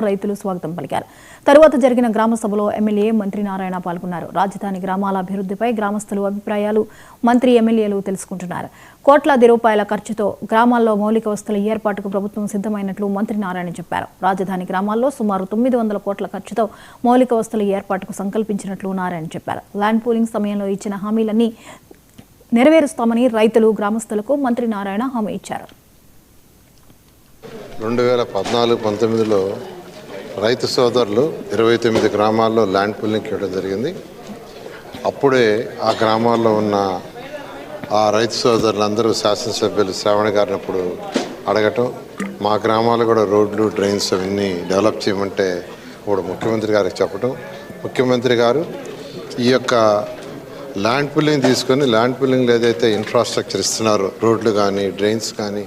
రైతులు స్వాగతం పలికారు. తరువాత జరిగిన గ్రామ సభలో ఎమ్మెల్యే మంత్రి నారాయణ పాల్గొన్నారు. రాజధాని గ్రామాల అభివృద్ధిపై గ్రామస్తుల అభిప్రాయాలు మంత్రి ఎమ్మెల్యేలు తెలుసుకుంటున్నారు. కోట్లాది రూపాయల ఖర్చుతో గ్రామాల్లో మౌలిక వసతుల ఏర్పాటుకు ప్రభుత్వం సిద్ధమైనట్లు మంత్రి నారాయణ చెప్పారు. రాజధాని గ్రామాల్లో సుమారు 900 కోట్ల ఖర్చుతో మౌలిక వసతుల ఏర్పాటుకు సంకల్పించినట్లు నారాయణ చెప్పారు. ల్యాండ్ పూలింగ్ సమయంలో ఇచ్చిన హామీలన్నీ నెరవేరుస్తామని రైతులు గ్రామస్తులకు మంత్రి నారాయణ హామీ ఇచ్చారు. 2014-19లో రైతు సోదరులు 29 గ్రామాల్లో ల్యాండ్ పూలింగ్ చేయడం జరిగింది. అప్పుడే ఆ గ్రామాల్లో ఉన్న ఆ రైతు సోదరులందరూ శాసనసభ్యులు శ్రావణ గారిని అప్పుడు అడగటం, మా గ్రామాలు కూడా రోడ్లు డ్రైన్స్ అవన్నీ డెవలప్ చేయమంటే ఇప్పుడు ముఖ్యమంత్రి గారికి చెప్పడం, ముఖ్యమంత్రి గారు ఈ యొక్క ల్యాండ్ పూలింగ్ తీసుకొని ల్యాండ్ పూలింగ్లో ఏదైతే ఇన్ఫ్రాస్ట్రక్చర్ ఇస్తున్నారో రోడ్లు కానీ డ్రైన్స్ కానీ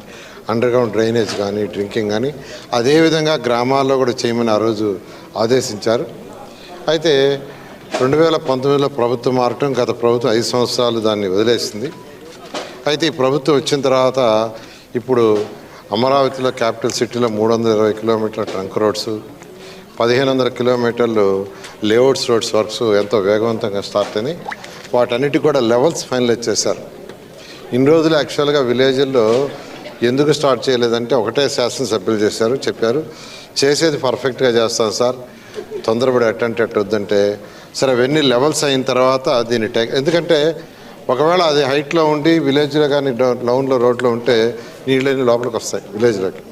అండర్గ్రౌండ్ డ్రైనేజ్ కానీ డ్రింకింగ్ కానీ అదేవిధంగా గ్రామాల్లో కూడా చేయమని ఆ రోజు ఆదేశించారు. అయితే 2019లో ప్రభుత్వం మారటం, గత ప్రభుత్వం 5 సంవత్సరాలు దాన్ని వదిలేసింది. అయితే ఈ ప్రభుత్వం వచ్చిన తర్వాత ఇప్పుడు అమరావతిలో క్యాపిటల్ సిటీలో 320 కిలోమీటర్ల ట్రంక్ రోడ్స్, 1500 కిలోమీటర్లు లేఅవుట్స్ రోడ్స్ వర్క్స్ ఎంతో వేగవంతంగా స్టార్ట్ అయినాయి. వాటన్నిటికి కూడా లెవెల్స్ ఫైనలైజ్ చేశారు. ఇన్ని రోజులు యాక్చువల్గా విలేజ్ల్లో ఎందుకు స్టార్ట్ చేయలేదంటే ఒకటే శాసనసభ్యులు చెప్పారు చేసేది పర్ఫెక్ట్గా చేస్తాను సార్, తొందరపడి అటెంట్ వద్దంటే సరే అవన్నీ లెవెల్స్ అయిన తర్వాత దీన్ని ఎందుకంటే ఒకవేళ అది హైట్లో ఉండి విలేజ్లో కానీ డౌన్లో రోడ్లో ఉంటే నీళ్ళని లోపలికి వస్తాయి విలేజ్లోకి.